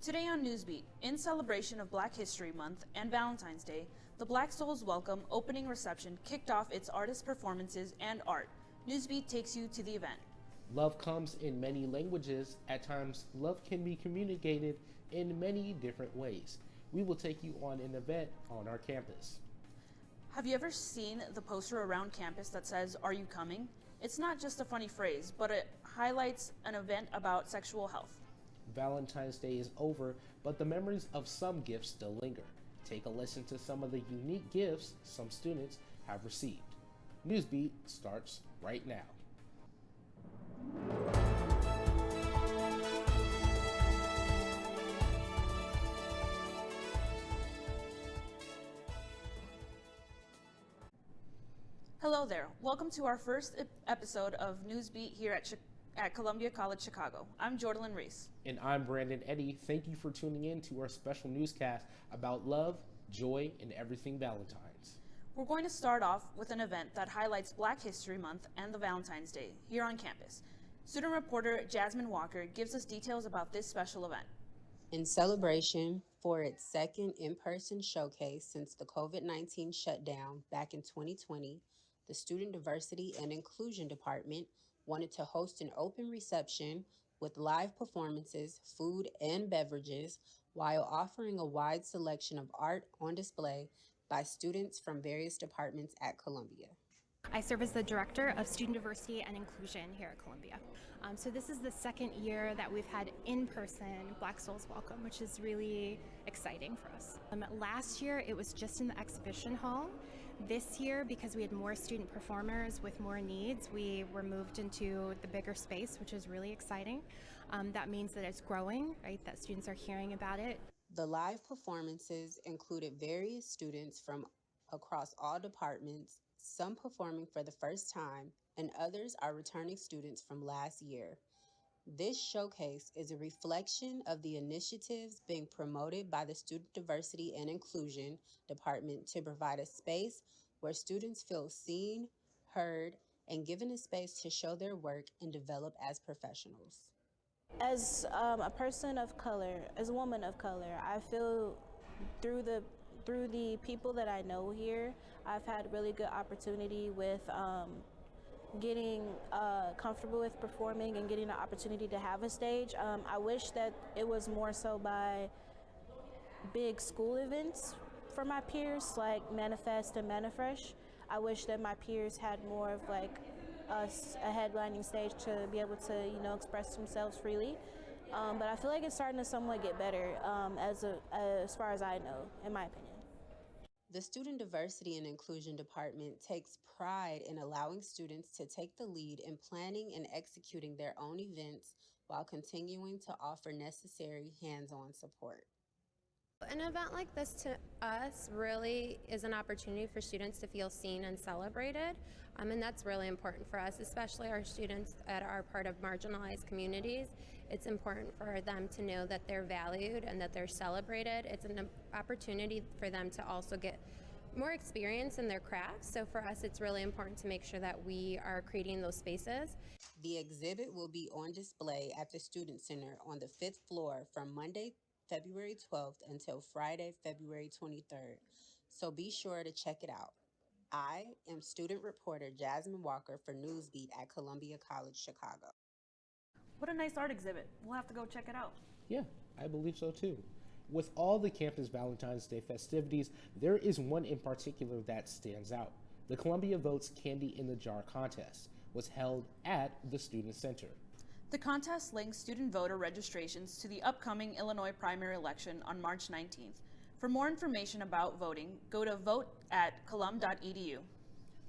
Today on Newsbeat, in celebration of Black History Month and Valentine's Day, the Black Souls Welcome opening reception kicked off its artist performances and art. Newsbeat takes you to the event. Love comes in many languages. At times, love can be communicated in many different ways. We will take you on an event on our campus. Have you ever seen the poster around campus that says, "Are you coming?" It's not just a funny phrase, but it highlights an event about sexual health. Valentine's Day is over, but the memories of some gifts still linger. Take a listen to some of the unique gifts some students have received. Newsbeat starts right now. Hello there. Welcome to our first episode of Newsbeat here at Columbia College Chicago. I'm Jordan Reese. And I'm Brandon Eddy. Thank you for tuning in to our special newscast about love, joy, and everything Valentines. We're going to start off with an event that highlights Black History Month and the Valentine's Day here on campus. Student reporter Jasmine Walker gives us details about this special event. In celebration for its second in-person showcase since the COVID-19 shutdown back in 2020, the Student Diversity and Inclusion Department wanted to host an open reception with live performances, food, and beverages while offering a wide selection of art on display by students from various departments at Columbia. I serve as the Director of Student Diversity and Inclusion here at Columbia. So this is the second year that we've had in-person Black Souls Welcome, which is really exciting for us. Last year it was just in the exhibition hall. This year, because we had more student performers with more needs, we were moved into the bigger space, which is really exciting. That means that it's growing, right? That students are hearing about it. The live performances included various students from across all departments, some performing for the first time, and others are returning students from last year. This showcase is a reflection of the initiatives being promoted by the Student Diversity and Inclusion Department to provide a space where students feel seen, heard, and given a space to show their work and develop as professionals. As a person of color, as a woman of color, I feel through the people that I know here, I've had really good opportunity with getting comfortable with performing and getting the opportunity to have a stage. I wish that it was more so by big school events for my peers, like Manifest and Manifresh. I wish that my peers had more of like a headlining stage to be able to, express themselves freely. But I feel like it's starting to somewhat get better as far as I know, in my opinion. The Student Diversity and Inclusion Department takes pride in allowing students to take the lead in planning and executing their own events while continuing to offer necessary hands-on support. An event like this to us really is an opportunity for students to feel seen and celebrated, and that's really important for us, especially our students that are part of marginalized communities. It's important for them to know that they're valued and that they're celebrated. It's an opportunity for them to also get more experience in their crafts. So for us, it's really important to make sure that we are creating those spaces. The exhibit will be on display at the Student Center on the 5th floor from Monday, February 12th until Friday, February 23rd. So be sure to check it out. I am student reporter Jasmine Walker for Newsbeat at Columbia College, Chicago. What a nice art exhibit. We'll have to go check it out. Yeah, I believe so too. With all the campus Valentine's Day festivities, there is one in particular that stands out. The Columbia Votes Candy in the Jar contest was held at the Student Center. The contest links student voter registrations to the upcoming Illinois primary election on March 19th. For more information about voting, go to vote@colum.edu.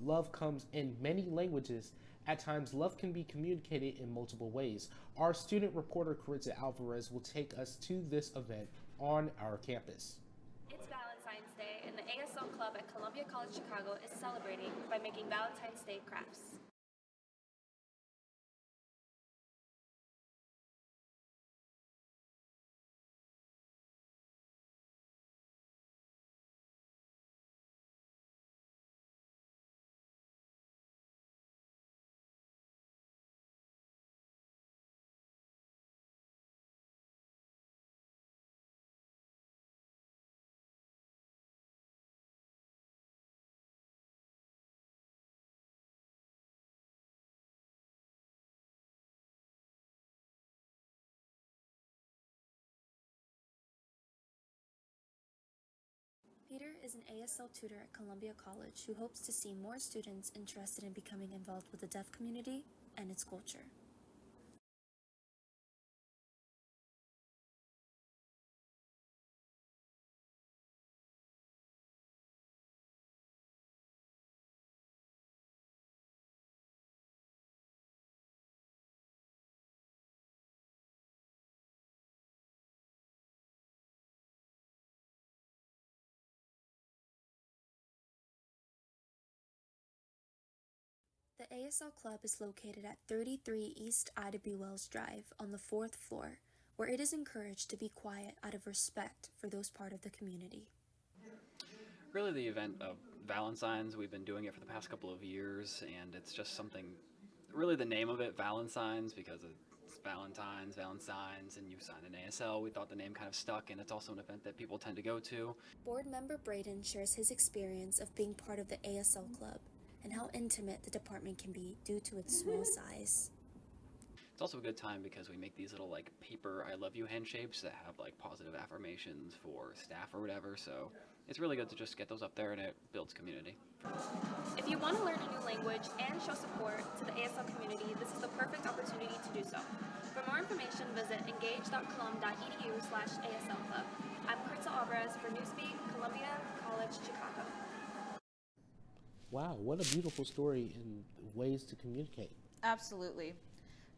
Love comes in many languages. At times, love can be communicated in multiple ways. Our student reporter, Caritza Alvarez, will take us to this event on our campus. It's Valentine's Day, and the ASL Club at Columbia College Chicago is celebrating by making Valentine's Day crafts. Peter is an ASL tutor at Columbia College who hopes to see more students interested in becoming involved with the deaf community and its culture. The ASL Club is located at 33 East Ida B. Wells Drive on the 4th floor, where it is encouraged to be quiet out of respect for those part of the community. Really the event of Valentines, we've been doing it for the past couple of years, and it's just something, really the name of it, Valentines, because it's Valentines, and you sign an ASL. We thought the name kind of stuck, and it's also an event that people tend to go to. Board member Braden shares his experience of being part of the ASL Club and how intimate the department can be due to its small size. It's also a good time because we make these little like paper I love you handshakes that have like positive affirmations for staff or whatever, so it's really good to just get those up there and it builds community. If you want to learn a new language and show support to the ASL community, this is the perfect opportunity to do so. For more information, visit engage.colum.edu/ASL Club. I'm Curta Alvarez for Newsbeat, Columbia College, Chicago. Wow, what a beautiful story and ways to communicate. Absolutely.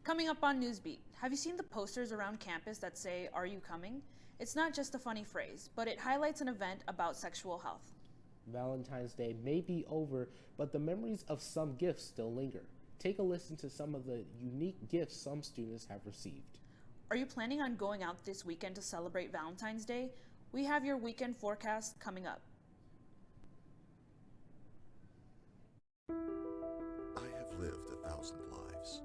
Coming up on Newsbeat, have you seen the posters around campus that say, "Are you coming?" It's not just a funny phrase, but it highlights an event about sexual health. Valentine's Day may be over, but the memories of some gifts still linger. Take a listen to some of the unique gifts some students have received. Are you planning on going out this weekend to celebrate Valentine's Day? We have your weekend forecast coming up. I have lived 1,000 lives.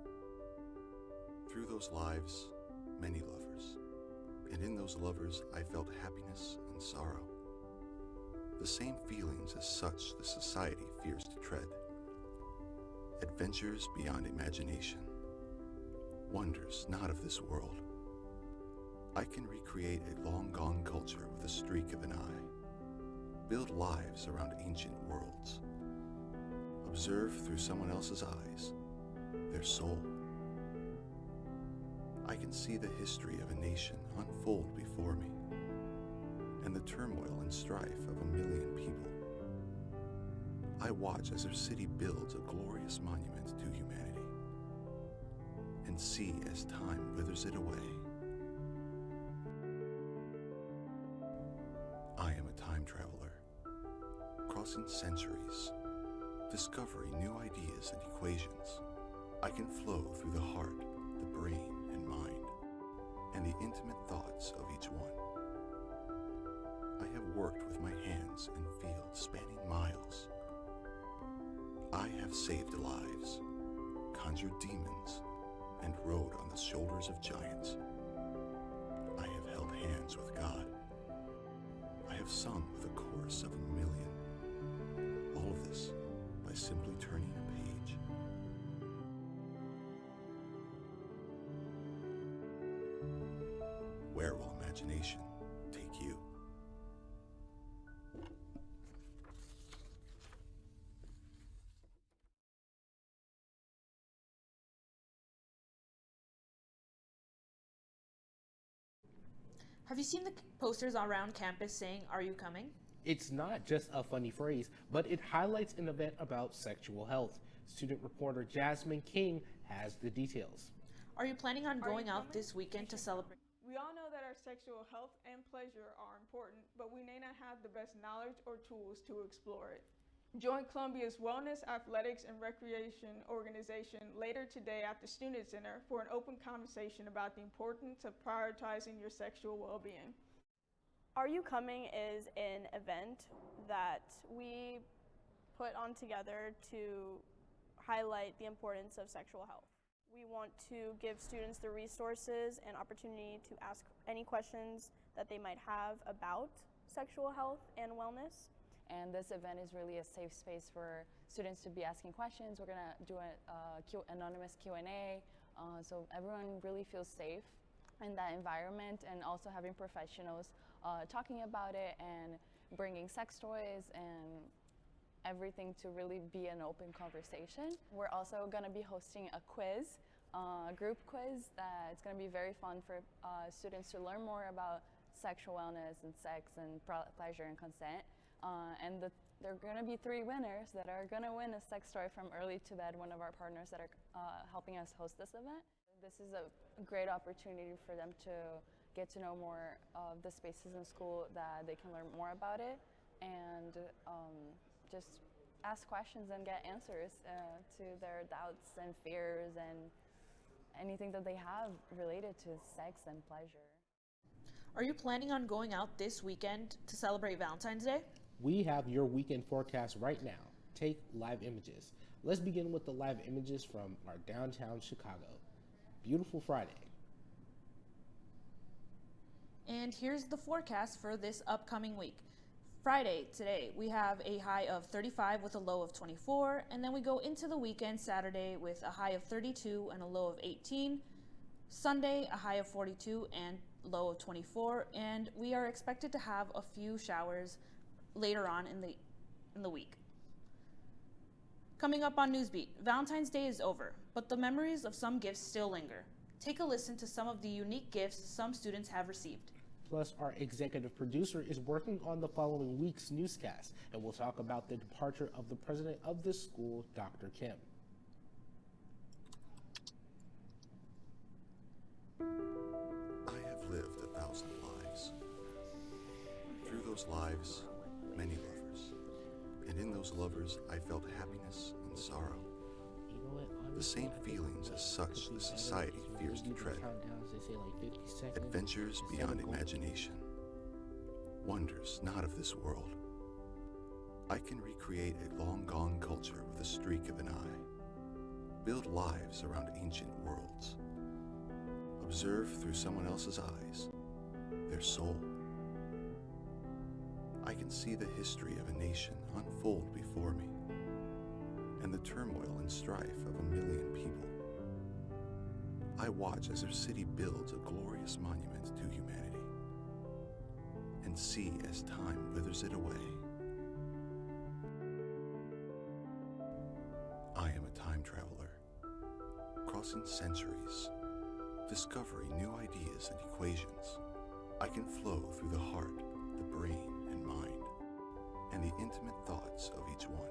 Through those lives, many lovers. And in those lovers, I felt happiness and sorrow. The same feelings as such the society fears to tread. Adventures beyond imagination. Wonders not of this world. I can recreate a long-gone culture with a streak of an eye. Build lives around ancient worlds. Observe through someone else's eyes, their soul. I can see the history of a nation unfold before me, and the turmoil and strife of a million people. I watch as our city builds a glorious monument to humanity, and see as time withers it away. I am a time traveler, crossing centuries, discovering new ideas and equations. I can flow through the heart, the brain and mind, and the intimate thoughts of each one. I have worked with my hands in fields spanning miles. I have saved lives, conjured demons, and rode on the shoulders of giants. I have held hands with God. I have sung with a chorus of 1,000,000. All of this by simply turning a page. Where will imagination take you? Have you seen the posters around campus saying, "Are you coming?" It's not just a funny phrase, but it highlights an event about sexual health. Student reporter Jasmine King has the details. Are you planning on going out this weekend to celebrate? We all know that our sexual health and pleasure are important, but we may not have the best knowledge or tools to explore it. Join Columbia's Wellness, Athletics, and Recreation organization later today at the Student Center for an open conversation about the importance of prioritizing your sexual well-being. Are You Coming is an event that we put on together to highlight the importance of sexual health. We want to give students the resources and opportunity to ask any questions that they might have about sexual health and wellness. And this event is really a safe space for students to be asking questions. We're gonna do an anonymous Q&A, so everyone really feels safe in that environment, and also having professionals talking about it and bringing sex toys and everything to really be an open conversation. We're also going to be hosting a quiz, a group quiz that's going to be very fun for students to learn more about sexual wellness and sex and pleasure and consent. There are going to be 3 winners that are going to win a sex toy from Early to Bed, one of our partners that are helping us host this event. This is a great opportunity for them to get to know more of the spaces in school that they can learn more about it and just ask questions and get answers to their doubts and fears and anything that they have related to sex and pleasure. Are you planning on going out this weekend to celebrate Valentine's Day? We have your weekend forecast right now. Take live images. Let's begin with the live images from our downtown Chicago. Beautiful Friday. And here's the forecast for this upcoming week. Friday, today, we have a high of 35 with a low of 24, and then we go into the weekend Saturday with a high of 32 and a low of 18. Sunday, a high of 42 and low of 24, and we are expected to have a few showers later on in the week. Coming up on Newsbeat, Valentine's Day is over, but the memories of some gifts still linger. Take a listen to some of the unique gifts some students have received. Plus, our executive producer is working on the following week's newscast, and we'll talk about the departure of the president of this school, Dr. Kim. I have lived 1,000 lives. Through those lives, many lovers. And in those lovers, I felt happiness and sorrow. The same feelings as such the society fears to tread. Adventures beyond imagination. Wonders not of this world. I can recreate a long-gone culture with a streak of an eye. Build lives around ancient worlds. Observe through someone else's eyes, their soul. I can see the history of a nation unfold before me, and the turmoil and strife of 1 million people. I watch as our city builds a glorious monument to humanity, and see as time withers it away. I am a time traveler, crossing centuries, discovering new ideas and equations. I can flow through the heart, the brain and mind, and the intimate thoughts of each one.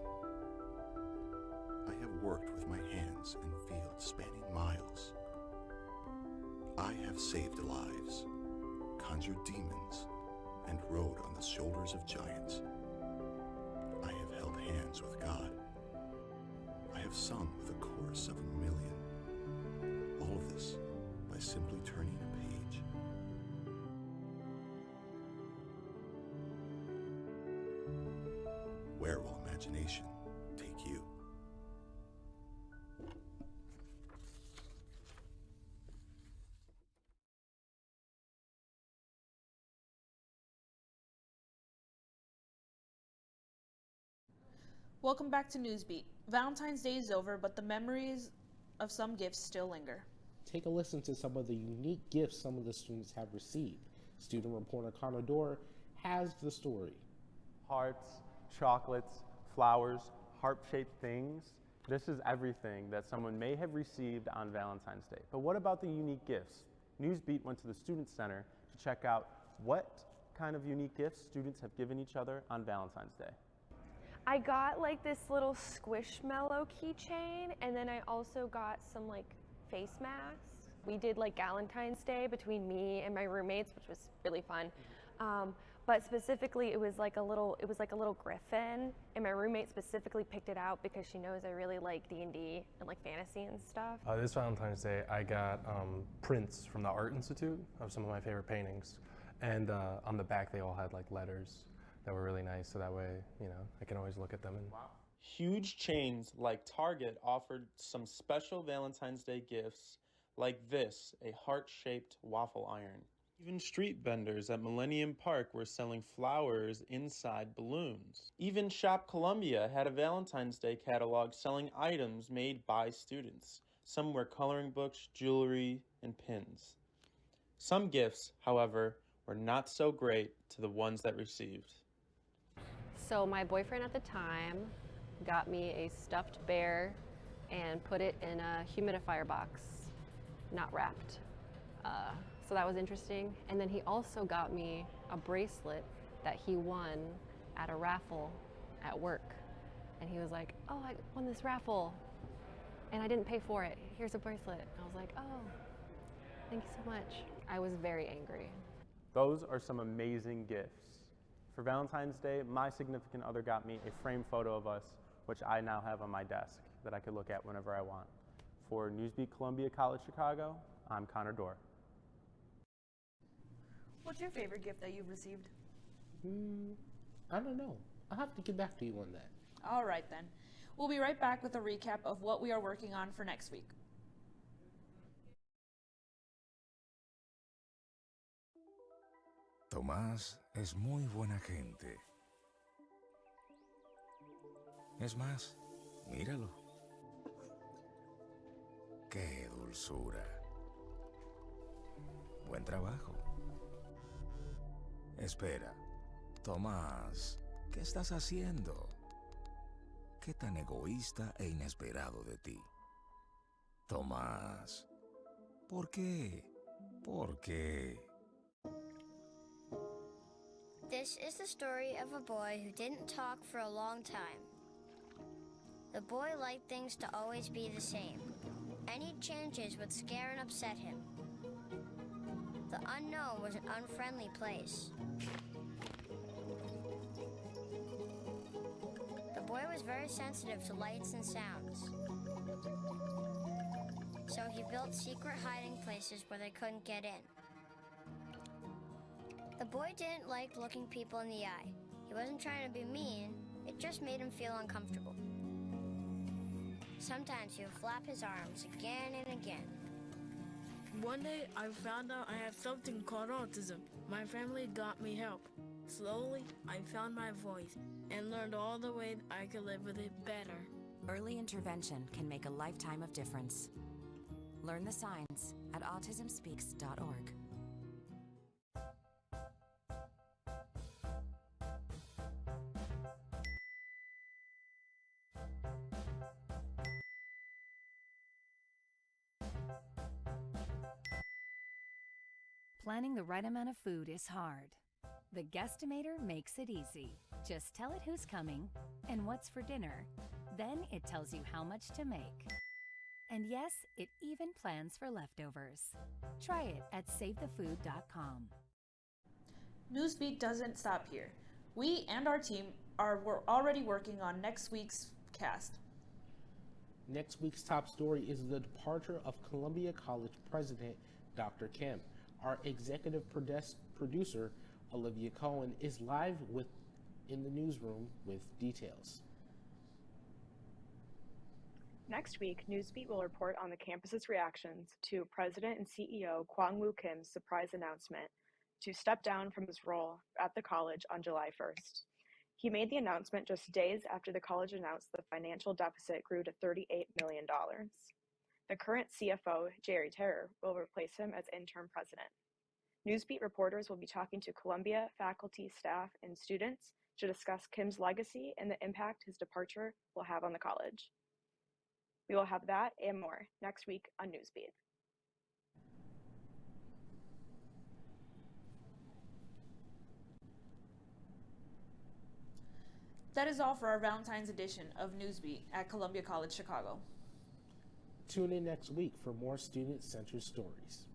I have worked with my hands in fields spanning miles. I have saved lives, conjured demons, and rode on the shoulders of giants. I have held hands with God. I have sung with a chorus of 1 million. All of this by simply turning a page. Where will imagination take you? Welcome back to Newsbeat. Valentine's Day is over, but the memories of some gifts still linger. Take a listen to some of the unique gifts some of the students have received. Student reporter Connor Dorr has the story. Hearts, chocolates, flowers, heart-shaped things. This is everything that someone may have received on Valentine's Day. But what about the unique gifts? Newsbeat went to the Student Center to check out what kind of unique gifts students have given each other on Valentine's Day. I got like this little Squishmallow keychain, and then I also got some like face masks. We did like Valentine's Day between me and my roommates, which was really fun. But specifically, it was like a little griffin, and my roommate specifically picked it out because she knows I really like D&D and like fantasy and stuff. This Valentine's Day, I got prints from the Art Institute of some of my favorite paintings, and on the back they all had like letters that were really nice, so that way, I can always look at them. And wow. Huge chains like Target offered some special Valentine's Day gifts like this, a heart-shaped waffle iron. Even street vendors at Millennium Park were selling flowers inside balloons. Even Shop Columbia had a Valentine's Day catalog selling items made by students. Some were coloring books, jewelry, and pins. Some gifts, however, were not so great to the ones that received. So my boyfriend at the time got me a stuffed bear and put it in a humidifier box, not wrapped. So that was interesting. And then he also got me a bracelet that he won at a raffle at work. And he was like, oh, I won this raffle and I didn't pay for it. Here's a bracelet. I was like, oh, thank you so much. I was very angry. Those are some amazing gifts. For Valentine's Day, my significant other got me a framed photo of us, which I now have on my desk that I could look at whenever I want. For Newsbeat Columbia College Chicago, I'm Connor Dorr. What's your favorite gift that you've received? I don't know. I'll have to get back to you on that. All right then. We'll be right back with a recap of what we are working on for next week. Tomás es muy buena gente. Es más, míralo. ¡Qué dulzura! Buen trabajo. Espera, Tomás, ¿qué estás haciendo? ¿Qué tan egoísta e inesperado de ti? Tomás, ¿por qué? ¿Por qué? This is the story of a boy who didn't talk for a long time. The boy liked things to always be the same. Any changes would scare and upset him. The unknown was an unfriendly place. The boy was very sensitive to lights and sounds. So he built secret hiding places where they couldn't get in. The boy didn't like looking people in the eye. He wasn't trying to be mean, it just made him feel uncomfortable. Sometimes he would flap his arms again and again. One day, I found out I have something called autism. My family got me help. Slowly, I found my voice and learned all the ways I could live with it better. Early intervention can make a lifetime of difference. Learn the signs at autismspeaks.org. Planning the right amount of food is hard. The Guestimator makes it easy. Just tell it who's coming and what's for dinner. Then it tells you how much to make. And yes, it even plans for leftovers. Try it at savethefood.com. Newsbeat doesn't stop here. We and our team we're already working on next week's cast. Next week's top story is the departure of Columbia College President Dr. Kim. Our executive producer, Olivia Cohen, is live in the newsroom with details. Next week, Newsbeat will report on the campus's reactions to President and CEO Kwang-Woo Kim's surprise announcement to step down from his role at the college on July 1st. He made the announcement just days after the college announced the financial deficit grew to $38 million. The current CFO, Jerry Terrer, will replace him as interim president. Newsbeat reporters will be talking to Columbia faculty, staff, and students to discuss Kim's legacy and the impact his departure will have on the college. We will have that and more next week on Newsbeat. That is all for our Valentine's edition of Newsbeat at Columbia College Chicago. Tune in next week for more student-centered stories.